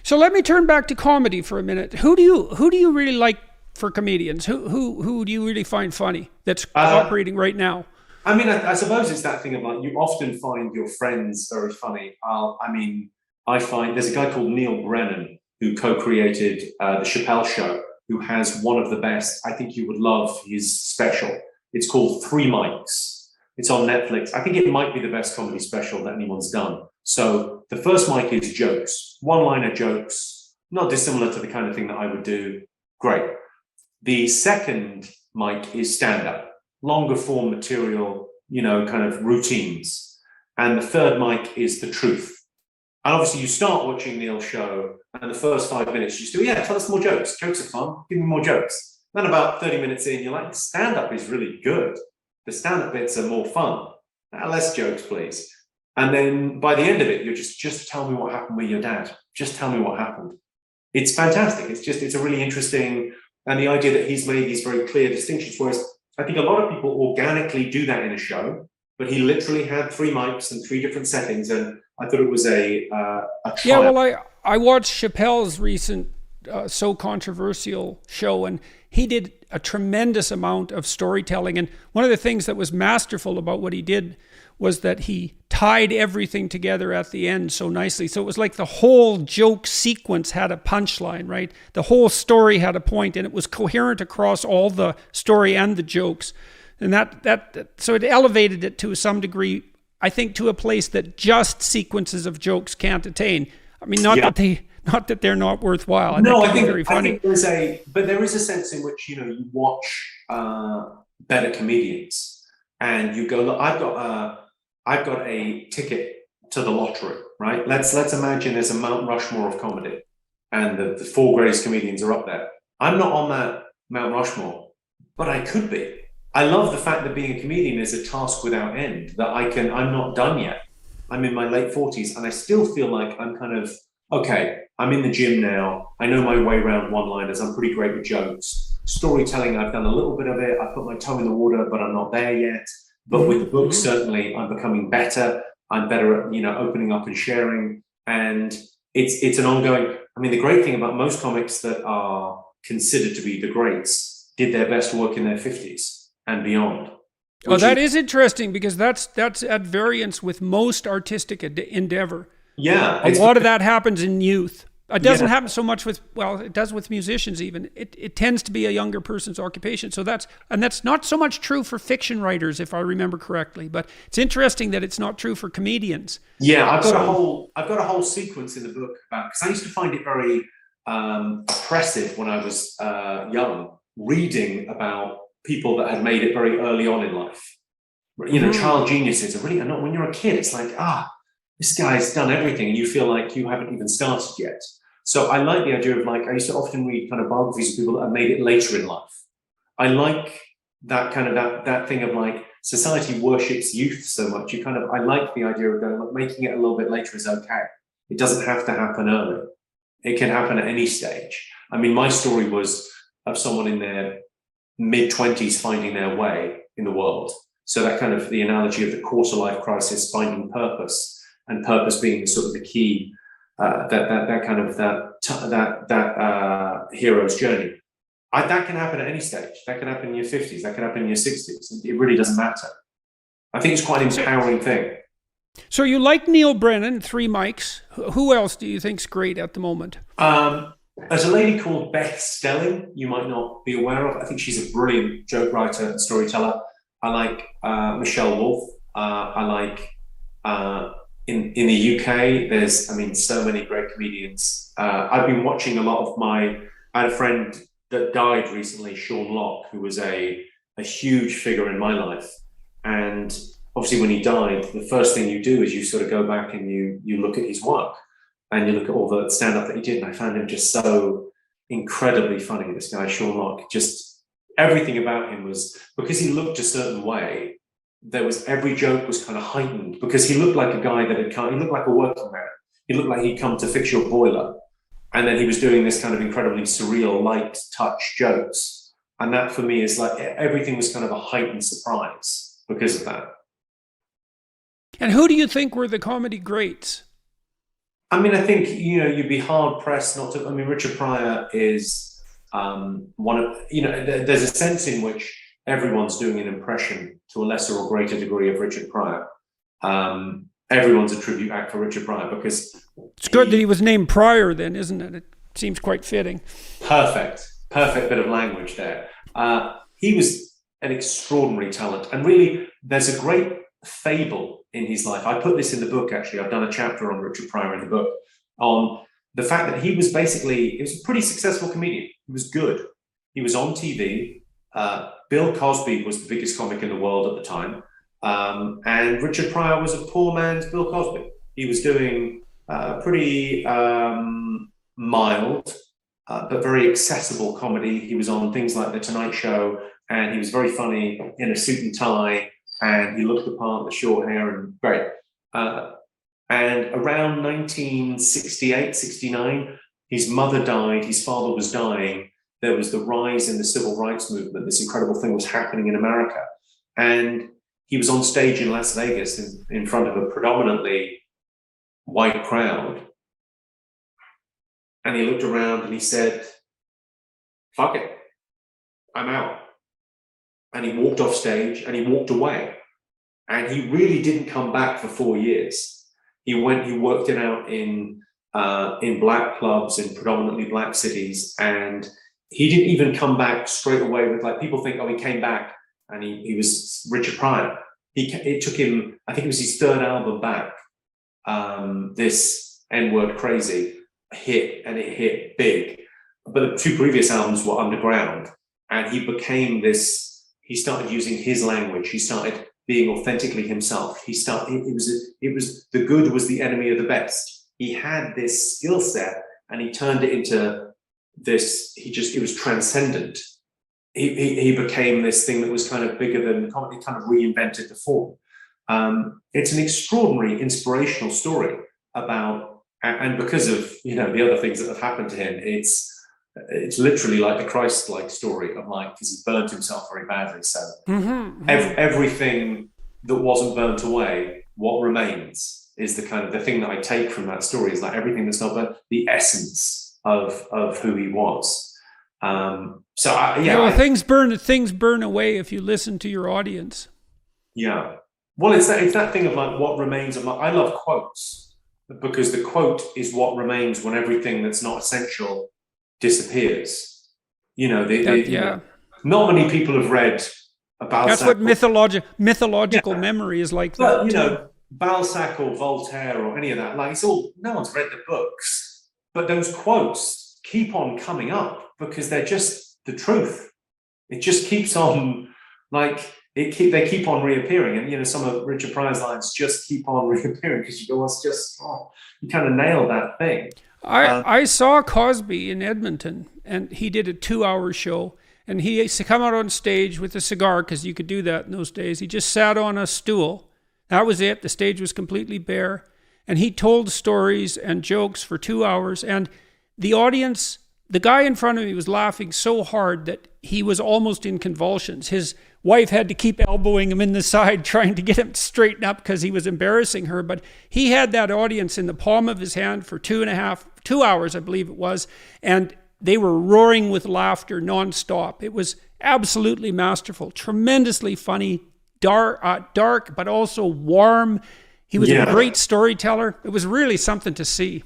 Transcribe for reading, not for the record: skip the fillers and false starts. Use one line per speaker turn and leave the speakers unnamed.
So let me turn back to comedy for a minute. Who do you really like for comedians? Who do you really find funny that's operating right now?
I mean, I suppose it's that thing of like you often find your friends very funny. I mean, I find there's a guy called Neil Brennan who co-created the Chappelle Show, who has one of the best. I think you would love his special. It's called Three Mics. It's on Netflix. I think it might be the best comedy special that anyone's done. So the first mic is jokes, one-liner jokes, not dissimilar to the kind of thing that I would do. Great. The second mic is stand-up, longer form material, kind of routines. And the third mic is the truth. And obviously you start watching Neil's show and the first 5 minutes you just do, yeah, tell us more jokes. Jokes are fun. Give me more jokes. Then about 30 minutes in, you're like, stand-up is really good. The stand-up bits are more fun. Less jokes, please. And then by the end of it, you're just tell me what happened with your dad. Just tell me what happened. It's fantastic. It's a really interesting, and the idea that he's made these very clear distinctions, whereas I think a lot of people organically do that in a show, but he literally had three mics and three different settings, and I thought it was a
Yeah,
triumph.
well, I watched Chappelle's recent So Controversial show, and he did a tremendous amount of storytelling. And one of the things that was masterful about what he did was that he tied everything together at the end so nicely. So it was like the whole joke sequence had a punchline, right? The whole story had a point, and it was coherent across all the story and the jokes. And so it elevated it to some degree, I think, to a place that just sequences of jokes can't attain. I mean,
Yeah.
not that they're not worthwhile, and that
No,
can be very
I
funny.
think there is a sense in which you watch better comedians and you go, look, I've got a ticket to the lottery, right? Let's imagine there's a Mount Rushmore of comedy, and the four greatest comedians are up there. I'm not on that Mount Rushmore, but I could be. I love the fact that being a comedian is a task without end. That I'm not done yet. I'm in my late 40s, and I still feel like I'm kind of okay. I'm in the gym now. I know my way around one-liners. I'm pretty great with jokes. Storytelling, I've done a little bit of it. I put my toe in the water, but I'm not there yet. But with the
Hmm.
book, certainly, I'm becoming better. I'm better at opening up and sharing, and it's an ongoing. I mean, the great thing about most comics that are considered to be the greats did their best work in their 50s and beyond,
Oh,
which is
that is interesting because that's at variance with most artistic endeavor.
yeah,
A
it's
lot of that happens in youth. It doesn't
yeah.
happen so much with, well, it does with musicians even. It tends to be a younger person's occupation. So that's not so much true for fiction writers, if I remember correctly. But it's interesting that it's not true for comedians.
Yeah,
So,
I've got a whole sequence in the book about because I used to find it very oppressive when I was young, reading about people that had made it very early on in life.
mhm.
Child geniuses are really not when you're a kid. It's like this guy's done everything, and you feel like you haven't even started yet. So I like the idea of like I used to often read kind of biographies of people that have made it later in life. I like that kind of that thing of like society worships youth so much. I like the idea of going, look, making it a little bit later is okay. It doesn't have to happen early. It can happen at any stage. I mean, my story was of someone in their mid 20s finding their way in the world. So that kind of the analogy of the quarter life crisis, finding purpose, and purpose being sort of the key that kind of that hero's journey. That can happen at any stage. That can happen in your 50s. That can happen in your 60s. It really doesn't matter. I think it's quite an
so,
empowering thing.
so you like Neil Brennan, Three Mics. Who else do you think's great at the moment?
Um, there's a lady called Beth Stelling, you might not be aware of. I think she's a brilliant joke writer and storyteller. I like Michelle Wolf. I like in the UK. There's, I mean, so many great comedians. I've been watching a lot of I had a friend that died recently, Sean Locke, who was a huge figure in my life. And obviously, when he died, the first thing you do is you sort of go back and you look at his work and you look at all the stand up that he did. And I found him just so incredibly funny. This guy, Sean Locke, just everything about him was because he looked a certain way. There was every joke was kind of heightened because he looked like a guy that had come, he looked like a working man. He looked like he'd come to fix your boiler. And then he was doing this kind of incredibly surreal, light touch jokes. And that for me is like everything was kind of a heightened surprise because of that.
And who do you think were the comedy greats?
I mean, I think, you'd be hard pressed not to. I mean, Richard Pryor is one of, there's a sense in which everyone's doing an impression to a lesser or greater degree of Richard Pryor. Everyone's a tribute act for Richard Pryor because
It's good that he was named Pryor then, isn't it? It seems quite fitting.
Perfect bit of language there. He was an extraordinary talent, and really, there's a great fable in his life. I put this in the book, actually. I've done a chapter on Richard Pryor in the book, on the fact that he was a pretty successful comedian. He was good. He was on TV. Bill Cosby was the biggest comic in the world at the time. And Richard Pryor was a poor man's Bill Cosby. He was doing pretty mild, but very accessible comedy. He was on things like The Tonight Show, and he was very funny in a suit and tie, and he looked the part, the short hair, and great. And around 1968, 69, his mother died, his father was dying. There was the rise in the civil rights movement. This incredible thing was happening in America. And he was on stage in Las Vegas in front of a predominantly white crowd. And he looked around and he said, "Fuck it, I'm out." And he walked off stage and he walked away. And he really didn't come back for 4 years. He worked it out in black clubs in predominantly black cities. And he didn't even come back straight away with, like, people think, oh, he came back and he was Richard Pryor. It took him, I think it was his third album back, this N-word Crazy hit, and it hit big. But the two previous albums were underground, and he became this, he started using his language. He started being authentically himself. It was the good was the enemy of the best. He had this skill set and he turned it into this, it was transcendent. He became this thing that was kind of bigger than comedy, kind of reinvented the form. It's an extraordinary, inspirational story about, and because of the other things that have happened to him, it's literally like the Christ-like story of, like, because he burnt himself very badly. So everything that wasn't burnt away, what remains is the kind of the thing that I take from that story is like everything that's not burnt, the essence of who he was. Things burn away if you listen to your audience. Yeah. Well, it's that thing of, like, what remains of I love quotes, because the quote is what remains when everything that's not essential disappears. Not many people have read about
That's what mythological memory is like.
But, Balzac or Voltaire or any of that, like, no one's read the books, but those quotes keep on coming up because they're just the truth. It just keeps on, like, they keep on reappearing, and some of Richard Pryor's lines just keep on reappearing because you go, it's just, you kind of nailed that thing.
I saw Cosby in Edmonton, and he did a 2-hour show, and he used to come out on stage with a cigar, because you could do that in those days. He just sat on a stool. That was it. The stage was completely bare, and he told stories and jokes for 2 hours, and the audience, the guy in front of me was laughing so hard that he was almost in convulsions. His wife had to keep elbowing him in the side, trying to get him to straighten up because he was embarrassing her. But he had that audience in the palm of his hand for 2 hours, I believe it was. And they were roaring with laughter nonstop. It was absolutely masterful, tremendously funny, dark, but also warm. He was a great storyteller. It was really something to see.